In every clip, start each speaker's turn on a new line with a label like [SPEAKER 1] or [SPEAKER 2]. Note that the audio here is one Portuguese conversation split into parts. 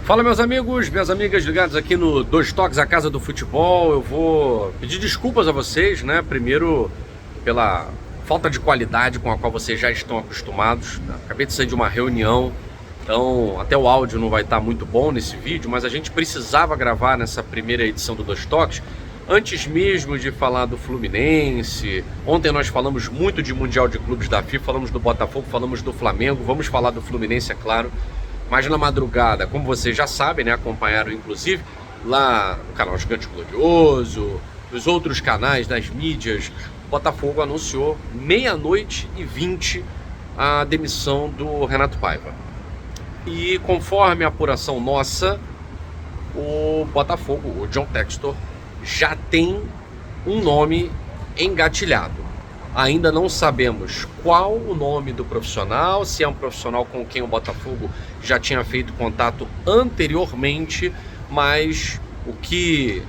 [SPEAKER 1] Fala, meus amigos, minhas amigas ligados aqui no Dois Toques, a Casa do Futebol. Eu vou pedir desculpas a vocês, né? Primeiro, pela falta de qualidade com a qual vocês já estão acostumados. Acabei de sair de uma reunião, então até o áudio não vai estar muito bom nesse vídeo, mas a gente precisava gravar nessa primeira edição do Dois Toques, antes mesmo de falar do Fluminense. Ontem nós falamos muito de Mundial de Clubes da FIFA, falamos do Botafogo, falamos do Flamengo, vamos falar do Fluminense, é claro. Mas na madrugada, como vocês já sabem, né, acompanharam inclusive lá no canal Gigante Glorioso, nos outros canais das mídias, o Botafogo anunciou 00:20 a demissão do Renato Paiva. E conforme a apuração nossa, o Botafogo, o John Textor, já tem um nome engatilhado. Ainda não sabemos qual o nome do profissional, se é um profissional com quem o Botafogo já tinha feito contato anteriormente, mas o que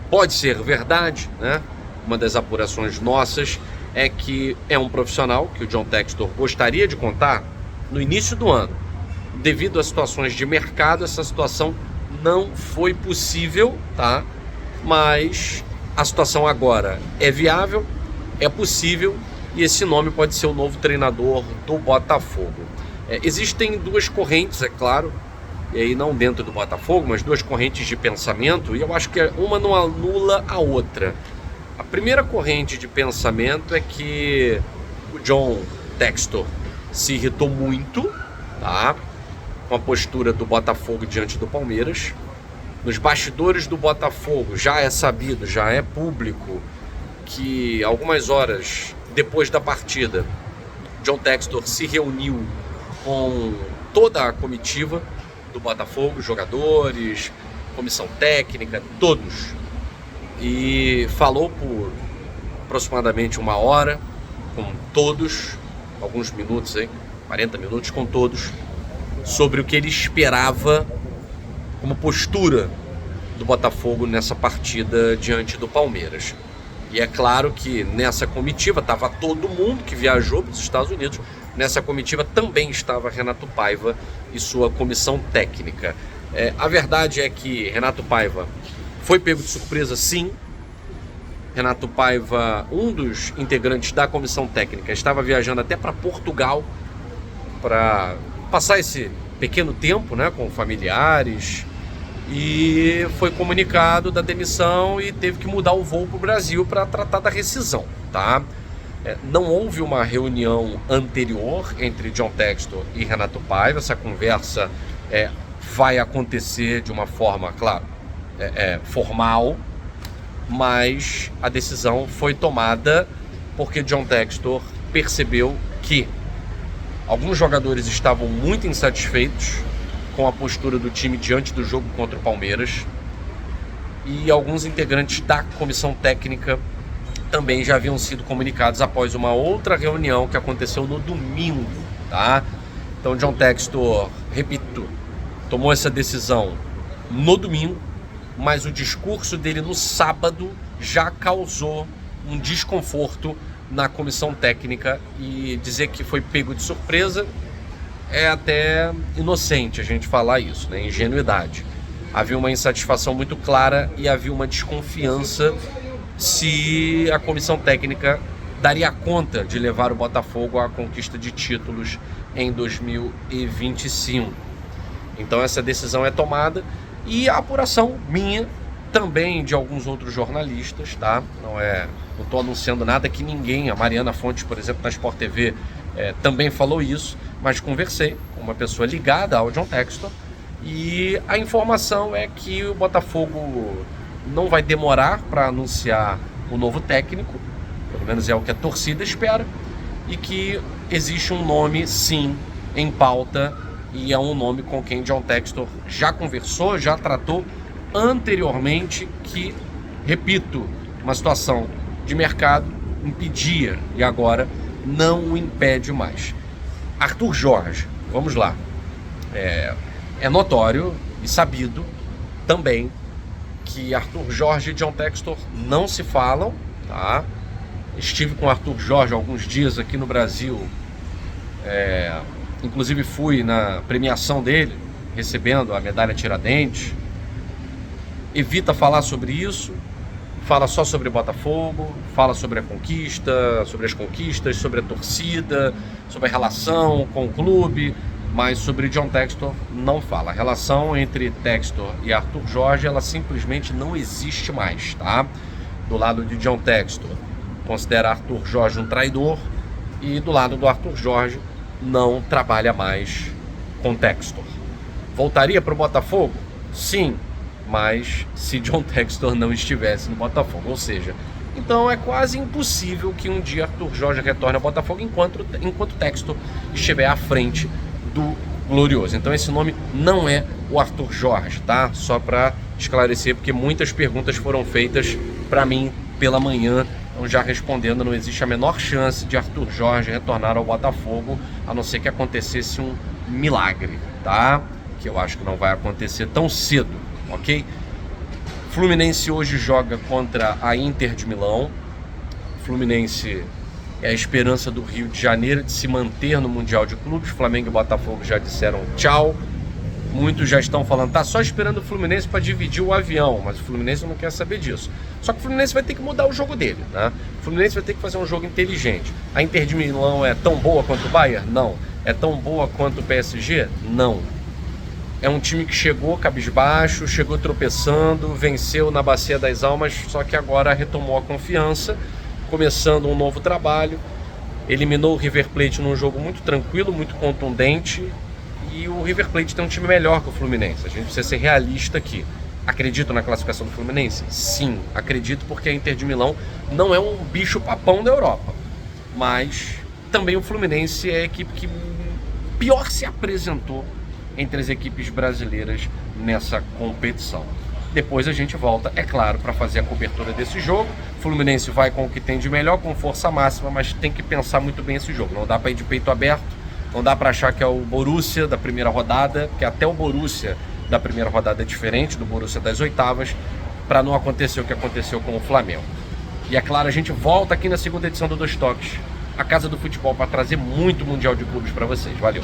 [SPEAKER 1] pode ser verdade, né? Uma das apurações nossas é que é um profissional que o John Textor gostaria de contar no início do ano. Devido a situações de mercado, essa situação não foi possível, tá? Mas a situação agora é viável, é possível, e esse nome pode ser o novo treinador do Botafogo. Existem duas correntes, é claro, e aí não dentro do Botafogo, mas duas correntes de pensamento, e eu acho que uma não anula a outra. A primeira corrente de pensamento é que o John Textor se irritou muito, tá, com a postura do Botafogo diante do Palmeiras. Nos bastidores do Botafogo já é sabido, já é público, que algumas horas depois da partida, John Textor se reuniu com toda a comitiva do Botafogo, jogadores, comissão técnica, todos, e falou por aproximadamente 1 hora com todos, alguns minutos, 40 minutos com todos, sobre o que ele esperava como postura do Botafogo nessa partida diante do Palmeiras. E é claro que nessa comitiva estava todo mundo que viajou para os Estados Unidos. Nessa comitiva também estava Renato Paiva e sua comissão técnica. A verdade é que Renato Paiva foi pego de surpresa, sim. Renato Paiva, um dos integrantes da comissão técnica, estava viajando até para Portugal para passar esse pequeno tempo, né, com familiares, e foi comunicado da demissão e teve que mudar o voo para o Brasil para tratar da rescisão, tá? Não houve uma reunião anterior entre John Textor e Renato Paiva. Essa conversa vai acontecer de uma forma, claro, formal, mas a decisão foi tomada porque John Textor percebeu que alguns jogadores estavam muito insatisfeitos com a postura do time diante do jogo contra o Palmeiras, e alguns integrantes da comissão técnica também já haviam sido comunicados após uma outra reunião que aconteceu no domingo, tá? Então John Textor, repito, tomou essa decisão no domingo, mas o discurso dele no sábado já causou um desconforto na comissão técnica, e dizer que foi pego de surpresa é até inocente a gente falar isso, né? Ingenuidade. Havia uma insatisfação muito clara e havia uma desconfiança se a comissão técnica daria conta de levar o Botafogo à conquista de títulos em 2025. Então essa decisão é tomada, e a apuração minha, também de alguns outros jornalistas, tá? Não estou anunciando nada que ninguém, a Mariana Fontes, por exemplo, na Sport TV, também falou isso, mas conversei com uma pessoa ligada ao John Textor, e a informação é que o Botafogo não vai demorar para anunciar o novo técnico, pelo menos é o que a torcida espera, e que existe um nome, sim, em pauta, e é um nome com quem John Textor já conversou, já tratou anteriormente, que, repito, uma situação de mercado impedia e agora não o impede mais. Arthur Jorge, vamos lá. É notório e sabido também que Arthur Jorge e John Textor não se falam, tá? Estive com Arthur Jorge alguns dias aqui no Brasil, inclusive fui na premiação dele recebendo a medalha Tiradentes, evita falar sobre isso, fala só sobre Botafogo, fala sobre a conquista, sobre as conquistas, sobre a torcida, sobre a relação com o clube, mas sobre John Textor não fala. A relação entre Textor e Arthur Jorge, ela simplesmente não existe mais, tá? Do lado de John Textor, considera Arthur Jorge um traidor, e do lado do Arthur Jorge, não trabalha mais com Textor. Voltaria para o Botafogo? Sim, mas se John Textor não estivesse no Botafogo, ou seja, então é quase impossível que um dia Arthur Jorge retorne ao Botafogo enquanto Textor estiver à frente do Glorioso. Então esse nome não é o Arthur Jorge, tá? Só para esclarecer, porque muitas perguntas foram feitas para mim pela manhã. Então, já respondendo, não existe a menor chance de Arthur Jorge retornar ao Botafogo, a não ser que acontecesse um milagre, tá? Que eu acho que não vai acontecer tão cedo, ok? Fluminense hoje joga contra a Inter de Milão. Fluminense é a esperança do Rio de Janeiro de se manter no Mundial de Clubes. Flamengo e Botafogo já disseram tchau. Muitos já estão falando, tá só esperando o Fluminense para dividir o avião, mas o Fluminense não quer saber disso. Só que o Fluminense vai ter que mudar o jogo dele, né? O Fluminense vai ter que fazer um jogo inteligente. A Inter de Milão é tão boa quanto o Bayern? Não. É tão boa quanto o PSG? Não. É um time que chegou cabisbaixo, chegou tropeçando, venceu na Bacia das Almas, só que agora retomou a confiança, começando um novo trabalho. Eliminou o River Plate num jogo muito tranquilo, muito contundente. E o River Plate tem um time melhor que o Fluminense. A gente precisa ser realista aqui. Acredito na classificação do Fluminense? Sim, acredito, porque a Inter de Milão não é um bicho papão da Europa. Mas também o Fluminense é a equipe que pior se apresentou entre as equipes brasileiras nessa competição. Depois a gente volta, é claro, para fazer a cobertura desse jogo. O Fluminense vai com o que tem de melhor, com força máxima, mas tem que pensar muito bem esse jogo. Não dá para ir de peito aberto. Não dá para achar que é o Borussia da primeira rodada, que até o Borussia da primeira rodada é diferente do Borussia das oitavas, para não acontecer o que aconteceu com o Flamengo. E é claro, a gente volta aqui na segunda edição do Dois Toques, a Casa do Futebol, para trazer muito Mundial de Clubes para vocês. Valeu!